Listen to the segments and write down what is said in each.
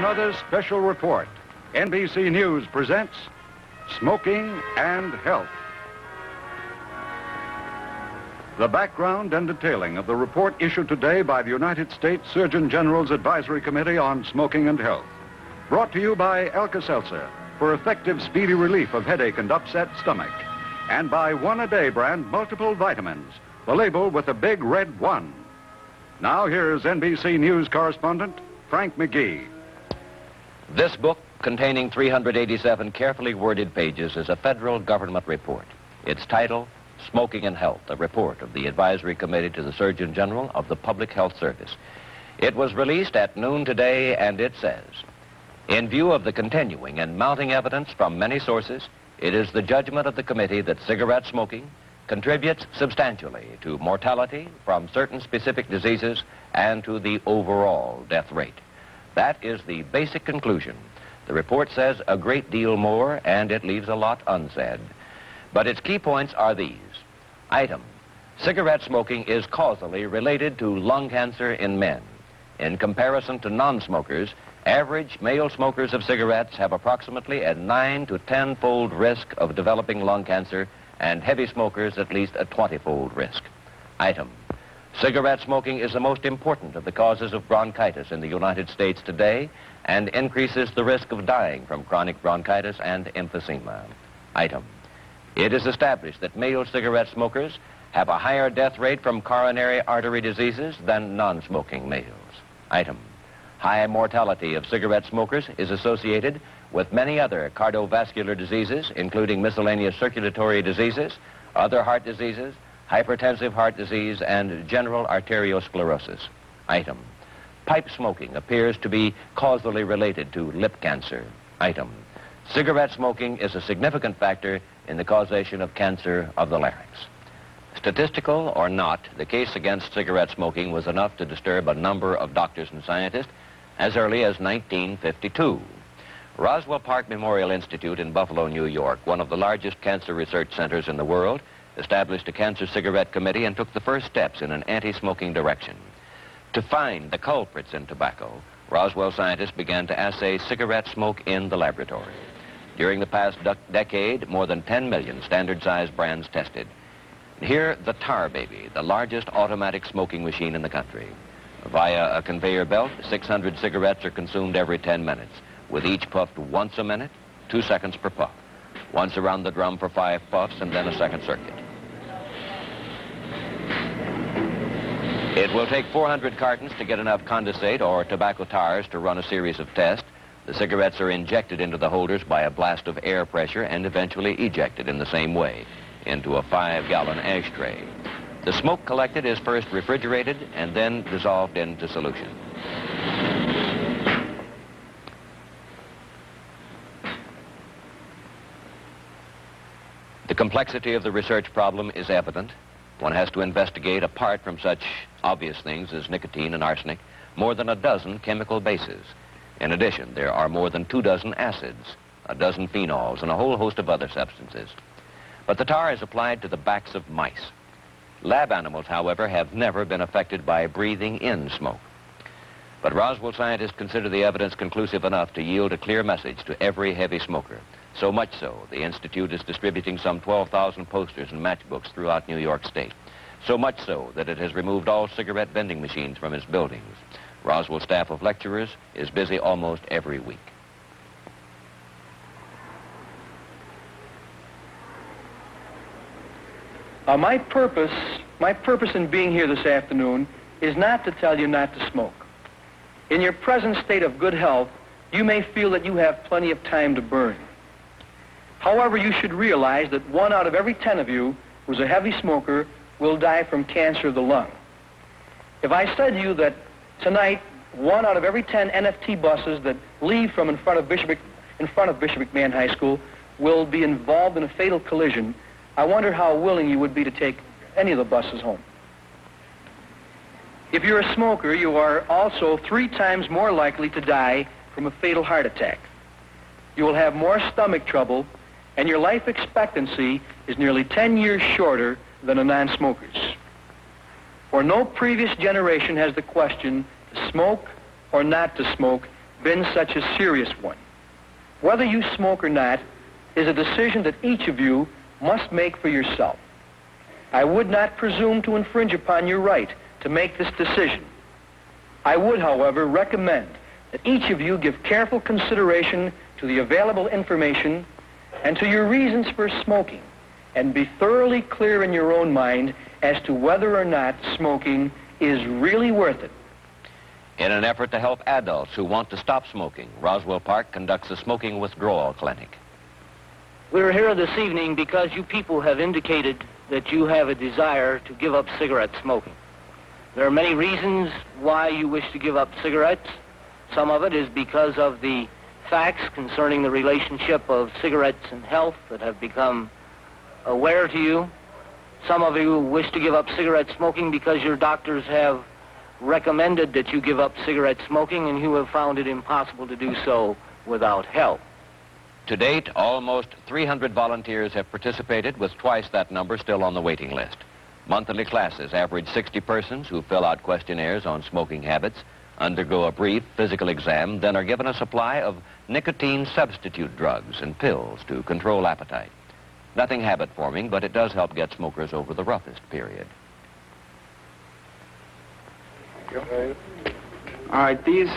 another special report. NBC News presents Smoking and Health. The background and detailing of the report issued today by the United States Surgeon General's Advisory Committee on Smoking and Health. Brought to you by Alka-Seltzer for effective, speedy relief of headache and upset stomach. And by One A Day brand multiple vitamins, the label with a big red 1. Now here's NBC News correspondent Frank McGee. This book, containing 387 carefully worded pages, is a federal government report. Its title, Smoking and Health, a report of the Advisory Committee to the Surgeon General of the Public Health Service. It was released at noon today, and it says, in view of the continuing and mounting evidence from many sources, it is the judgment of the committee that cigarette smoking contributes substantially to mortality from certain specific diseases and to the overall death rate. That is the basic conclusion. The report says a great deal more, and it leaves a lot unsaid. But its key points are these. Item, cigarette smoking is causally related to lung cancer in men. In comparison to non-smokers, average male smokers of cigarettes have approximately a 9 to 10-fold risk of developing lung cancer, and heavy smokers at least a 20-fold risk. Item, cigarette smoking is the most important of the causes of bronchitis in the United States today and increases the risk of dying from chronic bronchitis and emphysema. Item, it is established that male cigarette smokers have a higher death rate from coronary artery diseases than non-smoking males. Item, high mortality of cigarette smokers is associated with many other cardiovascular diseases, including miscellaneous circulatory diseases, other heart diseases, hypertensive heart disease, and general arteriosclerosis. Item, pipe smoking appears to be causally related to lip cancer. Item, cigarette smoking is a significant factor in the causation of cancer of the larynx. Statistical or not, the case against cigarette smoking was enough to disturb a number of doctors and scientists as early as 1952. Roswell Park Memorial Institute in Buffalo, New York, one of the largest cancer research centers in the world, established a cancer cigarette committee and took the first steps in an anti-smoking direction. To find the culprits in tobacco, Roswell scientists began to assay cigarette smoke in the laboratory. During the past decade, more than 10 million standard-sized brands tested. Here, the Tar Baby, the largest automatic smoking machine in the country. Via a conveyor belt, 600 cigarettes are consumed every 10 minutes, with each puffed once a minute, 2 seconds per puff. Once around the drum for 5 puffs, and then a second circuit. It will take 400 cartons to get enough condensate or tobacco tars to run a series of tests. The cigarettes are injected into the holders by a blast of air pressure and eventually ejected in the same way into a 5-gallon ashtray. The smoke collected is first refrigerated and then dissolved into solution. The complexity of the research problem is evident. One has to investigate, apart from such obvious things as nicotine and arsenic, more than a dozen chemical bases. In addition, there are more than 24 acids, a dozen phenols, and a whole host of other substances. But the tar is applied to the backs of mice. Lab animals, however, have never been affected by breathing in smoke. But Roswell scientists consider the evidence conclusive enough to yield a clear message to every heavy smoker. So much so, the Institute is distributing some 12,000 posters and matchbooks throughout New York State. So much so that it has removed all cigarette vending machines from its buildings. Roswell staff of lecturers is busy almost every week. My purpose in being here this afternoon is not to tell you not to smoke. In your present state of good health, you may feel that you have plenty of time to burn. However, you should realize that 1 out of every 10 of you who's a heavy smoker will die from cancer of the lung. If I said to you that tonight 1 out of every 10 NFT buses that leave from in front of Bishop McMahon High School will be involved in a fatal collision, I wonder how willing you would be to take any of the buses home. If you're a smoker, you are also 3 times more likely to die from a fatal heart attack. You will have more stomach trouble, and your life expectancy is nearly 10 years shorter than a non-smoker's. For no previous generation has the question to smoke or not to smoke been such a serious one. Whether you smoke or not is a decision that each of you must make for yourself. I would not presume to infringe upon your right to make this decision. I would, however, recommend that each of you give careful consideration to the available information and to your reasons for smoking, and be thoroughly clear in your own mind as to whether or not smoking is really worth it. In an effort to help adults who want to stop smoking, Roswell Park conducts a smoking withdrawal clinic. We're here this evening because you people have indicated that you have a desire to give up cigarette smoking. There are many reasons why you wish to give up cigarettes. Some of it is because of the facts concerning the relationship of cigarettes and health that have become aware to you. Some of you wish to give up cigarette smoking because your doctors have recommended that you give up cigarette smoking and you have found it impossible to do so without help. To date, almost 300 volunteers have participated, with twice that number still on the waiting list. Monthly classes average 60 persons who fill out questionnaires on smoking habits, undergo a brief physical exam, then are given a supply of nicotine substitute drugs and pills to control appetite. Nothing habit-forming, but it does help get smokers over the roughest period. All right, these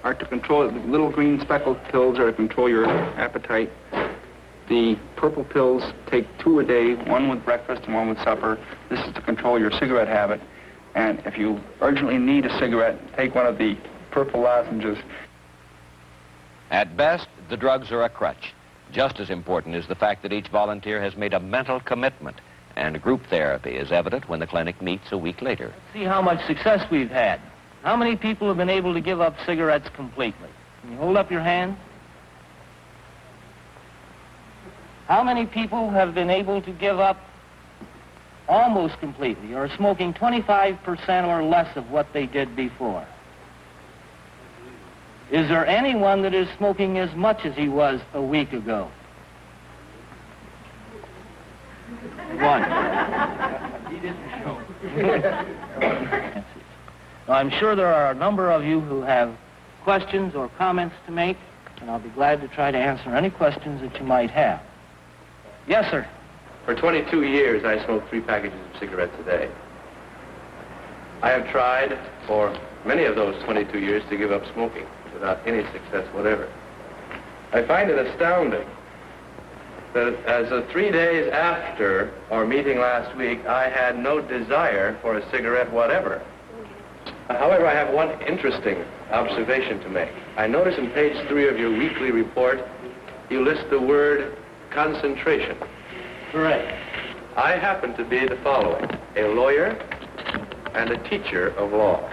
are to control, the little green speckled pills are to control your appetite. The purple pills take 2 a day, one with breakfast and one with supper. This is to control your cigarette habit. And if you urgently need a cigarette, take one of the purple lozenges. At best, the drugs are a crutch. Just as important is the fact that each volunteer has made a mental commitment, and group therapy is evident when the clinic meets a week later. See how much success we've had. How many people have been able to give up cigarettes completely? Can you hold up your hand? How many people have been able to give up almost completely, or smoking 25% or less of what they did before? Is there anyone that is smoking as much as he was a week ago? One. He didn't show. I'm sure there are a number of you who have questions or comments to make, and I'll be glad to try to answer any questions that you might have. Yes, sir. For 22 years, I smoked 3 packages of cigarettes a day. I have tried for many of those 22 years to give up smoking without any success whatever. I find it astounding that as of 3 days after our meeting last week, I had no desire for a cigarette whatever. However, I have one interesting observation to make. I notice in page 3 of your weekly report, you list the word concentration. Correct. I happen to be the following: a lawyer and a teacher of law.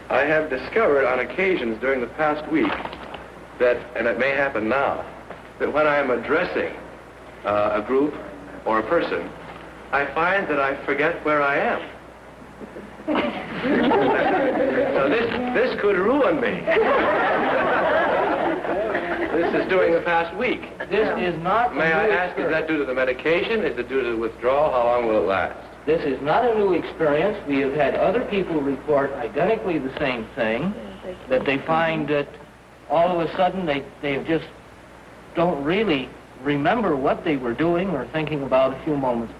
I have discovered on occasions during the past week that, and it may happen now, that when I am addressing a group or a person, I find that I forget where I am. So this could ruin me. This is during the past week. This is not. May I ask, is that due to the medication? Is it due to the withdrawal? How long will it last? This is not a new experience. We have had other people report identically the same thing, that they find that all of a sudden they just don't really remember what they were doing or thinking about a few moments.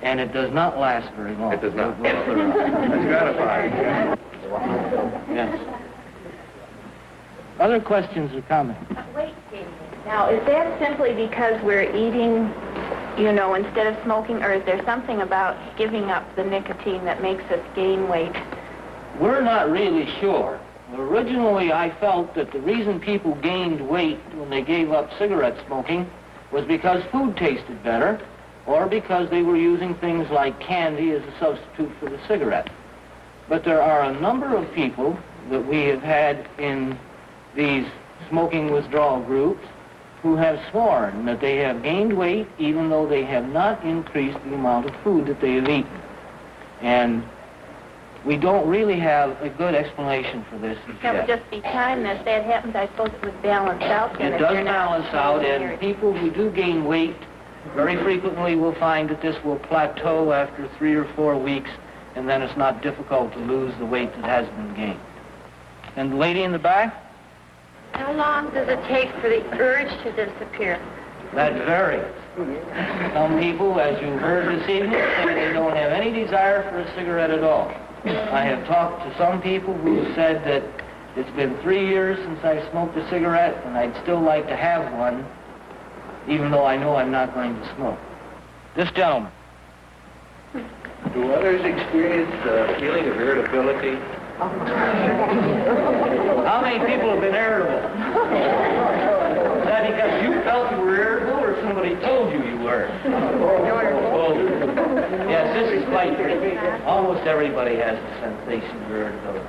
And it does not last very long. It does not. That's gratifying. Yes. Other questions or comments? Wait, David. Now, is that simply because we're eating, you know, instead of smoking, or is there something about giving up the nicotine that makes us gain weight? We're not really sure. Originally, I felt that the reason people gained weight when they gave up cigarette smoking was because food tasted better, or because they were using things like candy as a substitute for the cigarette. But there are a number of people that we have had in these smoking withdrawal groups who have sworn that they have gained weight even though they have not increased the amount of food that they have eaten. And we don't really have a good explanation for this That yet. would just be time that happens. I suppose it would balance out. Then It if does you're not balance out, smoking and or- people who do gain weight very frequently will find that this will plateau after 3 or 4 weeks, and then it's not difficult to lose the weight that has been gained. And the lady in the back? How long does it take for the urge to disappear? That varies. Some people, as you heard this evening, say they don't have any desire for a cigarette at all. I have talked to some people who said that it's been 3 years since I smoked a cigarette, and I'd still like to have one, even though I know I'm not going to smoke. This gentleman. Do others experience the feeling of irritability? How many people have been irritable? Is that because you felt you were irritable or somebody told you you were? Oh, yes, this is quite tricky. Almost everybody has the sensation of irritability.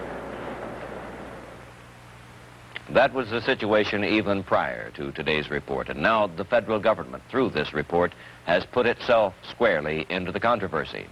That was the situation even prior to today's report. And now the federal government, through this report, has put itself squarely into the controversy.